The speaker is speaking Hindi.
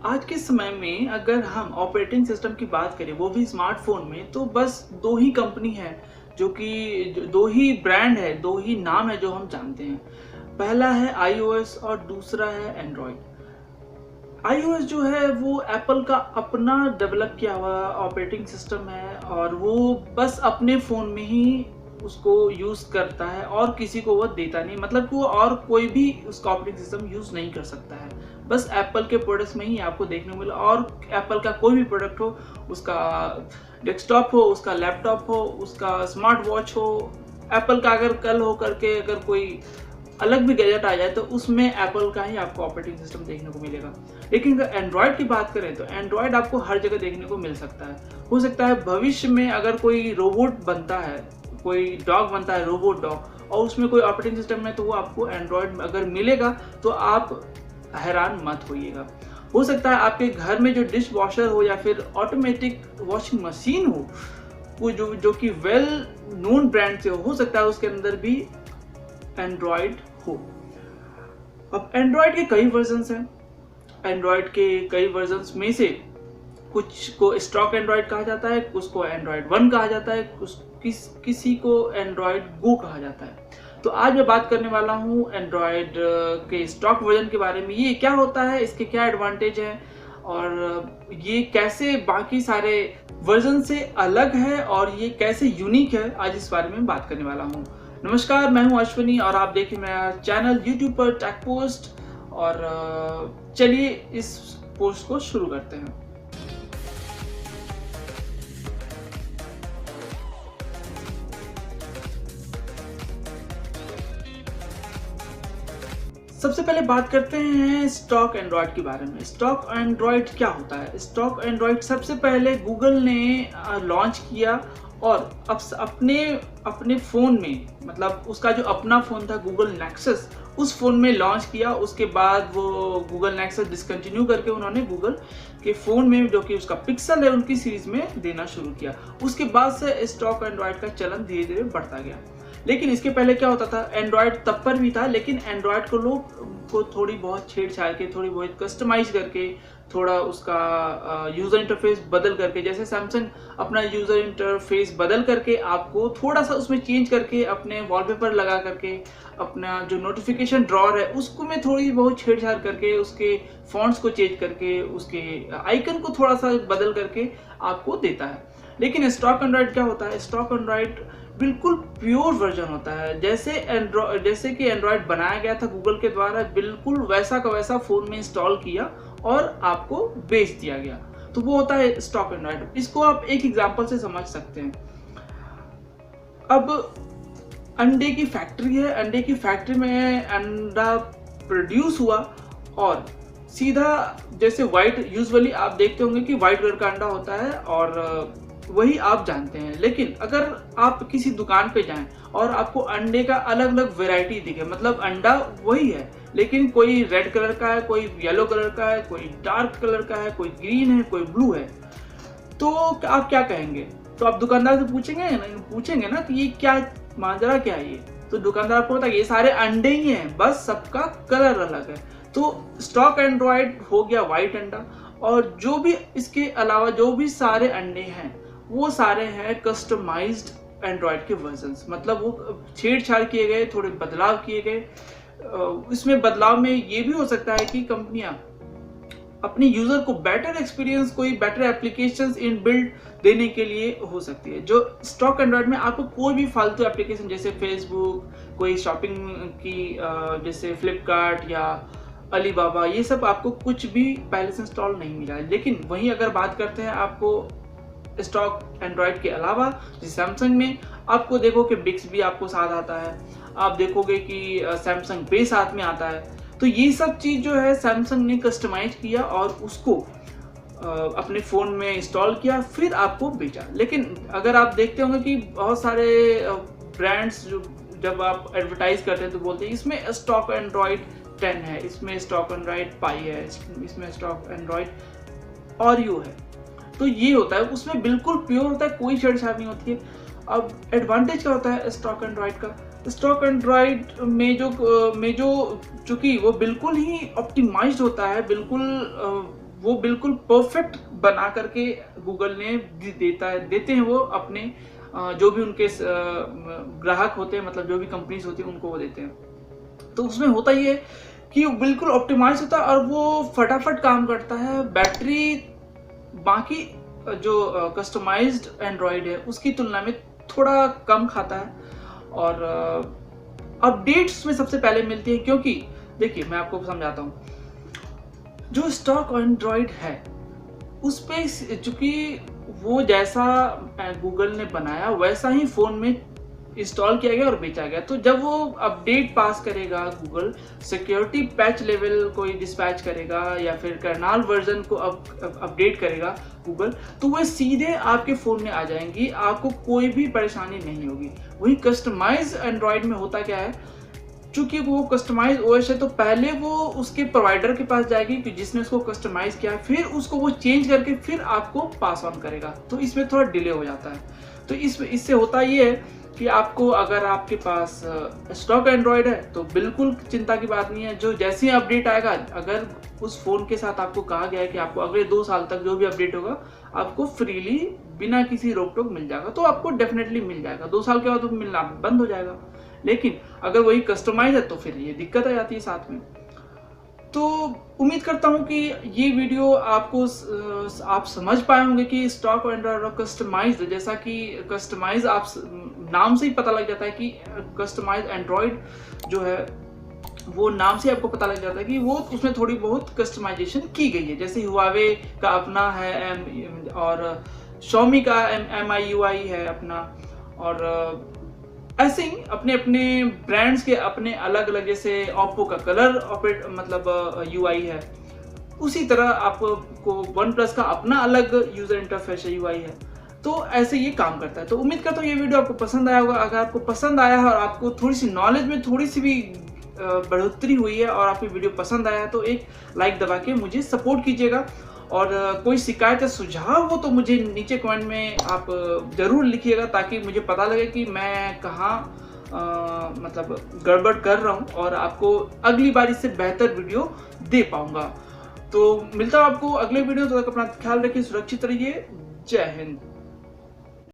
आज के समय में अगर हम ऑपरेटिंग सिस्टम की बात करें, वो भी स्मार्टफ़ोन में, तो बस 2 ही कंपनी है जो कि 2 ही ब्रांड है, 2 ही नाम है जो हम जानते हैं। पहला है आईओएस और दूसरा है एंड्रॉयड। आईओएस जो है वो एप्पल का अपना डेवलप किया हुआ ऑपरेटिंग सिस्टम है और वो बस अपने फ़ोन में ही उसको यूज़ करता है और किसी को वो देता नहीं, मतलब कि वो और कोई भी उसका ऑपरेटिंग सिस्टम यूज़ नहीं कर सकता है। बस एप्पल के प्रोडक्ट्स में ही आपको देखने को मिला और एप्पल का कोई भी प्रोडक्ट हो, उसका डेस्कटॉप हो, उसका लैपटॉप हो, उसका स्मार्ट वॉच हो, एप्पल का अगर कल हो करके अगर कोई अलग भी गैजेट आ जाए तो उसमें एप्पल का ही आपको ऑपरेटिंग सिस्टम देखने को मिलेगा। लेकिन अगर एंड्रॉयड की बात करें तो एंड्रॉयड आपको हर जगह देखने को मिल सकता है। हो सकता है भविष्य में अगर कोई रोबोट बनता है, कोई डॉग बनता है, रोबोट डॉग, और उसमें कोई ऑपरेटिंग सिस्टम है तो वो आपको एंड्रॉयड अगर मिलेगा तो आप हैरान मत होइएगा। हो सकता है आपके घर में जो डिश वॉशर हो या फिर ऑटोमेटिक वॉशिंग मशीन हो, वो जो कि वेल नोन ब्रांड से हो सकता है उसके अंदर भी एंड्रॉयड हो। अब एंड्रॉयड के कई वर्जन्स हैं। एंड्रॉयड के कई वर्जन्स में से कुछ को स्टॉक एंड्रॉयड कहा जाता है, कुछ को एंड्रॉयड 1 कहा जाता है, किसी को एंड्रॉयड गो कहा जाता है। तो आज मैं बात करने वाला हूँ एंड्रॉयड के स्टॉक वर्जन के बारे में। ये क्या होता है, इसके क्या एडवांटेज हैं और ये कैसे बाकी सारे वर्जन से अलग है और ये कैसे यूनिक है, आज इस बारे में बात करने वाला हूँ। नमस्कार, मैं हूं अश्विनी और आप देखें मेरा चैनल YouTube पर टेक पोस्ट। और चलिए इस पोस्ट को शुरू करते हैं। सबसे पहले बात करते हैं स्टॉक एंड्रॉयड के बारे में। स्टॉक एंड्रॉयड क्या होता है? स्टॉक एंड्रॉयड सबसे पहले गूगल ने लॉन्च किया और अब अपने फ़ोन में, मतलब उसका जो अपना फ़ोन था गूगल नेक्सस, उस फ़ोन में लॉन्च किया। उसके बाद वो गूगल नेक्सस डिसकंटिन्यू करके उन्होंने गूगल के फ़ोन में, जो कि उसका पिक्सल है, उनकी सीरीज़ में देना शुरू किया। उसके बाद से स्टॉक एंड्रॉयड का चलन धीरे धीरे बढ़ता गया। लेकिन इसके पहले क्या होता था, एंड्रॉयड तब पर भी था, लेकिन एंड्रॉयड को लोग को थोड़ी बहुत छेड़छाड़ के, थोड़ी बहुत कस्टमाइज करके, थोड़ा उसका यूज़र इंटरफेस बदल करके, जैसे सैमसंग अपना यूज़र इंटरफेस बदल करके आपको थोड़ा सा उसमें चेंज करके, अपने वॉलपेपर लगा करके, अपना जो नोटिफिकेशन ड्रॉअर है उसको में थोड़ी बहुत छेड़छाड़ करके, उसके फॉन्ट्स को चेंज करके, उसके आइकन को थोड़ा सा बदल करके आपको देता है। लेकिन स्टॉक एंड्रॉयड क्या होता है? स्टॉक एंड्रॉयड बिल्कुल प्योर वर्जन होता है। जैसे कि एंड्रॉयड बनाया गया था गूगल के द्वारा, बिल्कुल वैसा का वैसा फ़ोन में इंस्टॉल किया और आपको बेच दिया गया, तो वो होता है स्टॉक एंड्रॉयड। इसको आप एक एग्जांपल से समझ सकते हैं। अब अंडे की फैक्ट्री है, अंडे की फैक्ट्री में अंडा प्रोड्यूस हुआ और सीधा, जैसे वाइट, यूजुअली आप देखते होंगे कि वाइट कलर का अंडा होता है और वही आप जानते हैं। लेकिन अगर आप किसी दुकान पे जाएं और आपको अंडे का अलग अलग वैरायटी दिखे, मतलब अंडा वही है लेकिन कोई रेड कलर का है, कोई येलो कलर का है, कोई डार्क कलर का है, कोई ग्रीन है, कोई ब्लू है, तो आप क्या कहेंगे? तो आप दुकानदार से पूछेंगे ना कि ये क्या माजरा, क्या है ये? तो दुकानदार आपको बताएगा ये सारे अंडे ही हैं, बस सबका कलर अलग है। तो स्टॉक एंड्रॉयड हो गया वाइट अंडा, और जो भी इसके अलावा जो भी सारे अंडे हैं वो सारे हैं कस्टमाइज्ड एंड्रॉयड के वर्जन्स, मतलब वो छेड़छाड़ किए गए, थोड़े बदलाव किए गए। इसमें बदलाव में ये भी हो सकता है कि कंपनियां अपने यूजर को बेटर एक्सपीरियंस, कोई बेटर एप्लीकेशंस इन बिल्ड देने के लिए हो सकती है। जो स्टॉक एंड्रॉयड में आपको कोई भी फालतू एप्लीकेशन, जैसे फेसबुक, कोई शॉपिंग की जैसे फ्लिपकार्ट या अलीबाबा, ये सब आपको कुछ भी पहले से इंस्टॉल नहीं मिला है। लेकिन वहीं अगर बात करते हैं आपको स्टॉक एंड्रॉयड के अलावा, जैसे सैमसंग में आपको देखो कि बिक्स भी आपको साथ आता है, आप देखोगे कि सैमसंग पे साथ में आता है। तो ये सब चीज़ जो है सैमसंग ने कस्टमाइज किया और उसको अपने फ़ोन में इंस्टॉल किया, फिर आपको बेचा। लेकिन अगर आप देखते होंगे कि बहुत सारे ब्रांड्स जो जब आप एडवर्टाइज करते हैं तो बोलते हैं इसमें स्टॉक एंड्रॉयड 10 है, इसमें स्टॉक एंड्रॉयड पाई है, इसमें स्टॉक एंड्रॉयड ऑरियो है। तो ये होता है, उसमें बिल्कुल प्योर होता है, कोई छेड़छाड़ नहीं होती है। अब एडवांटेज क्या होता है स्टॉक एंड्रॉयड का? स्टॉक एंड्रॉयड में जो चूंकि वो बिल्कुल ही ऑप्टिमाइज्ड होता है, बिल्कुल वो बिल्कुल परफेक्ट बना करके गूगल ने देते हैं वो अपने जो भी उनके ग्राहक होते हैं, मतलब जो भी कंपनीज होती है उनको वो देते हैं। तो उसमें होता ये है कि वो बिल्कुल ऑप्टिमाइज होता है और वो फटाफट काम करता है। बैटरी बाकी जो कस्टमाइज्ड एंड्रॉयड है उसकी तुलना में थोड़ा कम खाता है और अपडेट्स में सबसे पहले मिलती है। क्योंकि देखिए मैं आपको समझाता हूँ, जो स्टॉक एंड्रॉयड है उस पे चूंकि वो जैसा गूगल ने बनाया वैसा ही फोन में इंस्टॉल किया गया और बेचा गया। तो जब वो अपडेट पास करेगा, गूगल सिक्योरिटी पैच लेवल कोई डिस्पैच करेगा या फिर कर्नल वर्जन को अपडेट करेगा गूगल, तो वो सीधे आपके फ़ोन में आ जाएंगी, आपको कोई भी परेशानी नहीं होगी। वही कस्टमाइज एंड्रॉयड में होता क्या है, चूंकि वो कस्टमाइज ओएस है तो पहले वो उसके प्रोवाइडर के पास जाएगी कि जिसने उसको कस्टमाइज किया है, फिर उसको वो चेंज करके फिर आपको पास ऑन करेगा। तो इसमें थोड़ा डिले हो जाता है। तो इससे होता ये है कि आपको, अगर आपके पास स्टॉक एंड्रॉयड है तो बिल्कुल चिंता की बात नहीं है। जो जैसे ही अपडेट आएगा, अगर उस फ़ोन के साथ आपको कहा गया है कि आपको अगले 2 साल तक जो भी अपडेट होगा आपको फ्रीली बिना किसी रोक टोक मिल जाएगा, तो आपको डेफिनेटली मिल जाएगा। 2 साल के बाद तो मिलना बंद हो जाएगा। लेकिन अगर वही कस्टमाइज है तो फिर ये दिक्कत आ जाती है साथ में। तो उम्मीद करता हूँ कि ये वीडियो आपको आप समझ पाए होंगे कि स्टॉक एंड्रॉयड और कस्टमाइज, जैसा कि कस्टमाइज आप नाम से ही पता लग जाता है कि कस्टमाइज एंड्रॉयड जो है वो नाम से आपको पता लग जाता है कि वो उसमें थोड़ी बहुत कस्टमाइजेशन की गई है। जैसे हुआवे का अपना है और Xiaomi का MIUI है अपना, और ऐसे ही अपने अपने ब्रांड्स के अपने अलग अलग, जैसे ओप्पो का कलर मतलब UI है, उसी तरह आपको OnePlus का अपना अलग यूजर इंटरफेस UI है। तो ऐसे ये काम करता है। तो उम्मीद करता हूँ ये वीडियो आपको पसंद आया होगा। अगर आपको पसंद आया है और आपको थोड़ी सी नॉलेज में थोड़ी सी भी बढ़ोतरी हुई है और आपको वीडियो पसंद आया है तो एक लाइक दबा के मुझे सपोर्ट कीजिएगा। और कोई शिकायत या सुझाव हो तो मुझे नीचे कमेंट में आप ज़रूर लिखिएगा, ताकि मुझे पता लगे कि मैं कहाँ मतलब गड़बड़ कर रहा हूँ और आपको अगली बार इससे बेहतर वीडियो दे पाऊँगा। तो मिलता हूँ आपको अगले वीडियो। तो अपना ख्याल रखिए, सुरक्षित रहिए। जय हिंद।